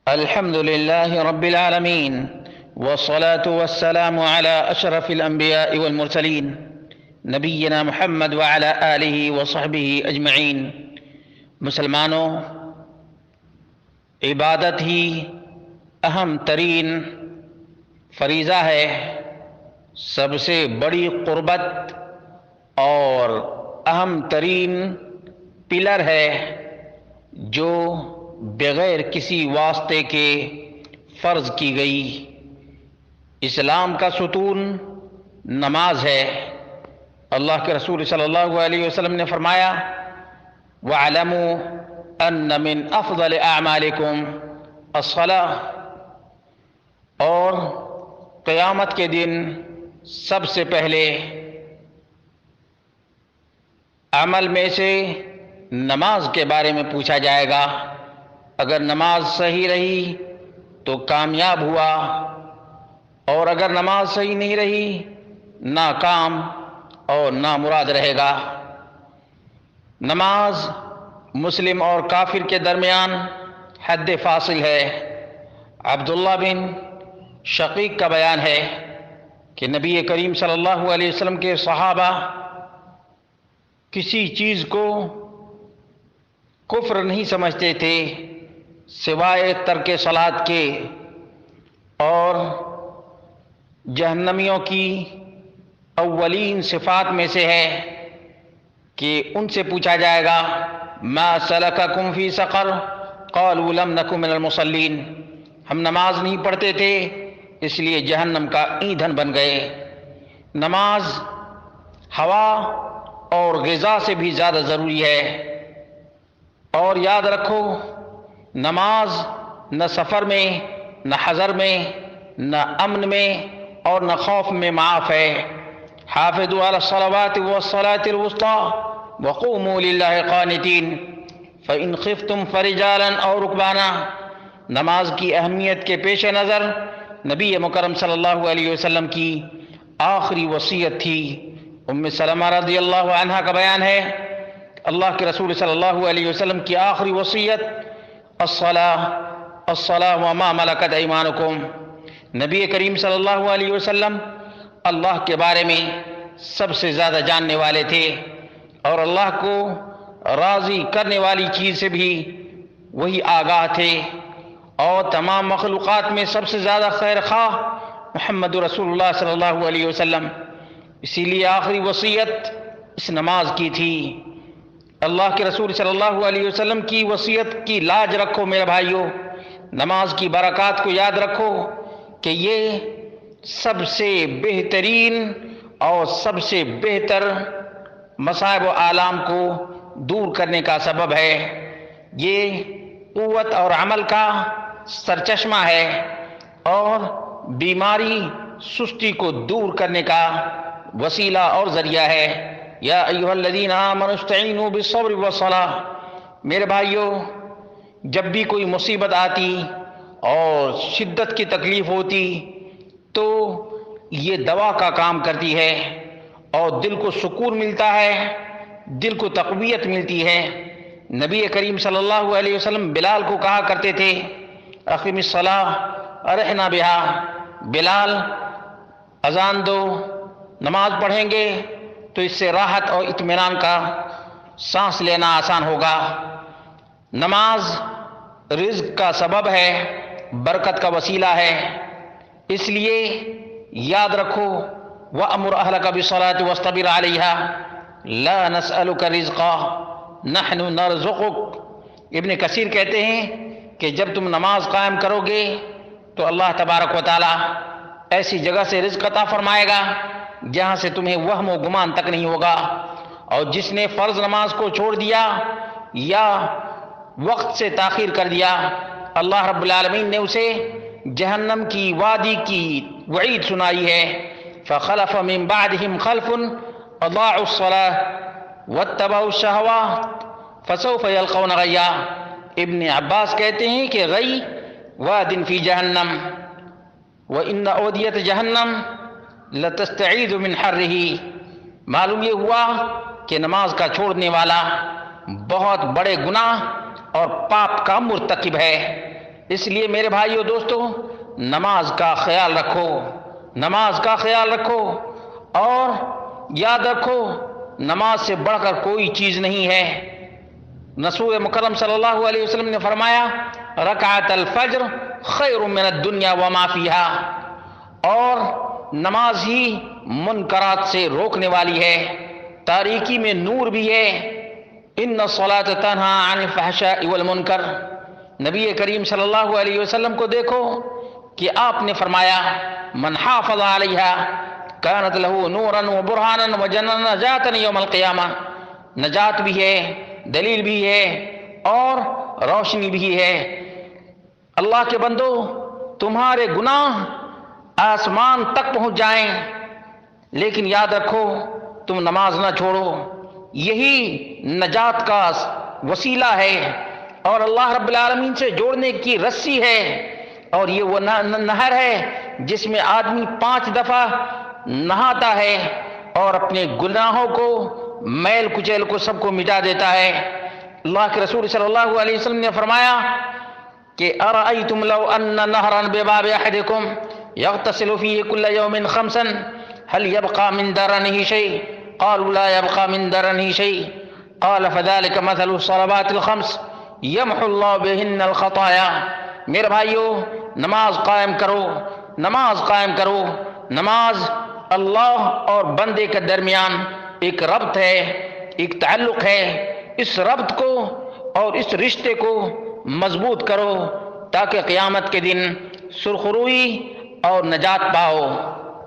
الحمد لله رب العالمين، والصلاة والسلام على أشرف الأنبياء والمرسلين نبينا محمد وعلى آلہ وصحبہ اجمعین۔ مسلمانوں، عبادت ہی اہم ترین فریضہ ہے، سب سے بڑی قربت اور اہم ترین پلر ہے جو بغیر کسی واسطے کے فرض کی گئی۔ اسلام کا ستون نماز ہے۔ اللہ کے رسول صلی اللہ علیہ وسلم نے فرمایا، وَاعْلَمُوا أَنَّ مِنْ أَفْضَلِ أَعْمَالِكُمْ الصَّلَاةُ، اور قیامت کے دن سب سے پہلے عمل میں سے نماز کے بارے میں پوچھا جائے گا۔ اگر نماز صحیح رہی تو کامیاب ہوا، اور اگر نماز صحیح نہیں رہی ناکام اور نامراد رہے گا۔ نماز مسلم اور کافر کے درمیان حد فاصل ہے۔ عبداللہ بن شقیق کا بیان ہے کہ نبی کریم صلی اللہ علیہ وسلم کے صحابہ کسی چیز کو کفر نہیں سمجھتے تھے سوائے ترک صلاۃ کے، اور جہنمیوں کی اولین صفات میں سے ہے کہ ان سے پوچھا جائے گا، ما سلککم فی سقر قالوا لم نک من المصلین، ہم نماز نہیں پڑھتے تھے اس لیے جہنم کا ایندھن بن گئے۔ نماز ہوا اور غذا سے بھی زیادہ ضروری ہے، اور یاد رکھو نماز نہ سفر میں، نہ حضر میں، نہ امن میں اور نہ خوف میں معاف ہے۔ حافظوا علی الصلوات والصلاة الوسطى وقوموا للہ قانتین فإن خفتم فرجالا او رکبانا۔ نماز کی اہمیت کے پیش نظر نبی مکرم صلی اللہ علیہ وسلم کی آخری وصیت تھی۔ ام سلمہ رضی اللہ عنہا کا بیان ہے، اللہ کے رسول صلی اللہ علیہ وسلم کی آخری وصیت الصلاۃ وما ملکت ایمانکم۔ نبی کریم صلی اللہ علیہ وسلم اللہ کے بارے میں سب سے زیادہ جاننے والے تھے، اور اللہ کو راضی کرنے والی چیز سے بھی وہی آگاہ تھے، اور تمام مخلوقات میں سب سے زیادہ خیر خواہ محمد رسول اللہ صلی اللہ علیہ وسلم، اسی لیے آخری وصیت اس نماز کی تھی۔ اللہ کے رسول صلی اللہ علیہ وسلم کی وصیت کی لاج رکھو میرے بھائیوں، نماز کی برکات کو یاد رکھو کہ یہ سب سے بہترین اور سب سے بہتر مصائب و آلام کو دور کرنے کا سبب ہے۔ یہ قوت اور عمل کا سرچشمہ ہے، اور بیماری سستی کو دور کرنے کا وسیلہ اور ذریعہ ہے۔ یا ایھا الذین آمنوا استعینوا بالصبر والصلاۃ، میرے بھائیوں جب بھی کوئی مصیبت آتی اور شدت کی تکلیف ہوتی تو یہ دوا کا کام کرتی ہے، اور دل کو سکون ملتا ہے، دل کو تقویت ملتی ہے۔ نبی کریم صلی اللہ علیہ وسلم بلال کو کہا کرتے تھے، اقم الصلاۃ ارحنا بہا، بلال اذان دو، نماز پڑھیں گے تو اس سے راحت اور اطمینان کا سانس لینا آسان ہوگا۔ نماز رزق کا سبب ہے، برکت کا وسیلہ ہے، اس لیے یاد رکھو وَأْمُرْ أَهْلَكَ بِالصَّلَاةِ وَاصْطَبِرْ عَلَيْهَا لَا نَسْأَلُكَ رِزْقًا نَحْنُ نَرْزُقُكَ۔ ابن کثیر کہتے ہیں کہ جب تم نماز قائم کرو گے تو اللہ تبارک و تعالی ایسی جگہ سے رزق عطا فرمائے گا جہاں سے تمہیں وہم و گمان تک نہیں ہوگا، اور جس نے فرض نماز کو چھوڑ دیا یا وقت سے تاخیر کر دیا، اللہ رب العالمین نے اسے جہنم کی وادی کی وعید سنائی ہے، فخلف من بعدهم خلف اضاعوا الصلاة واتبعوا الشہوات فسوف یلقون غیا۔ ابن عباس کہتے ہیں کہ غی واد فی جہنم وان اودیۃ جہنم لتستعیذ من حرہ۔ معلوم یہ ہوا کہ نماز کا چھوڑنے والا بہت بڑے گناہ اور پاپ کا مرتکب ہے۔ اس لیے میرے بھائیو دوستو، نماز کا خیال رکھو، نماز کا خیال رکھو، اور یاد رکھو نماز سے بڑھ کر کوئی چیز نہیں ہے۔ رسول مکرم صلی اللہ علیہ وسلم نے فرمایا رکعت الفجر خیر من الدنیا وما فیہا، اور نماز ہی منکرات سے روکنے والی ہے، تاریکی میں نور بھی ہے۔ ان الصلاۃ تنہی عن الفحشاء والمنکر، نبی کریم صلی اللہ علیہ وسلم کو دیکھو کہ آپ نے فرمایا من حافظ علیہا کانت لہ نورا وبرہانا ونجاۃ یوم القیامہ، نجات بھی ہے، دلیل بھی ہے، اور روشنی بھی ہے۔ اللہ کے بندو، تمہارے گناہ آسمان تک پہنچ جائیں لیکن یاد رکھو تم نماز نہ چھوڑو، یہی نجات کا وسیلہ ہے اور اللہ رب العالمین سے جوڑنے کی رسی ہے، اور یہ وہ نہر ہے جس میں آدمی 5 دفعہ نہاتا ہے اور اپنے گناہوں کو، میل کچیل کو، سب کو مٹا دیتا ہے۔ اللہ کے رسول صلی اللہ علیہ وسلم نے فرمایا کہ ارأیتم لو ان نہرا بباب احدکم یغتسل فیہ کل یوم 5 هل يبقى من درنه شيء؟ قالوا لا يبقى من درنه شيء، قال فذلك مثل الصلوات الخمس يمحو الله بهن الخطايا۔ میرے بھائیو، نماز قائم کرو، نماز قائم کرو۔ نماز اللہ اور بندے کے درمیان ایک ربط ہے، ایک تعلق ہے۔ اس ربط کو اور اس رشتے کو مضبوط کرو تاکہ قیامت کے دن سرخروئی اور نجات پاؤ۔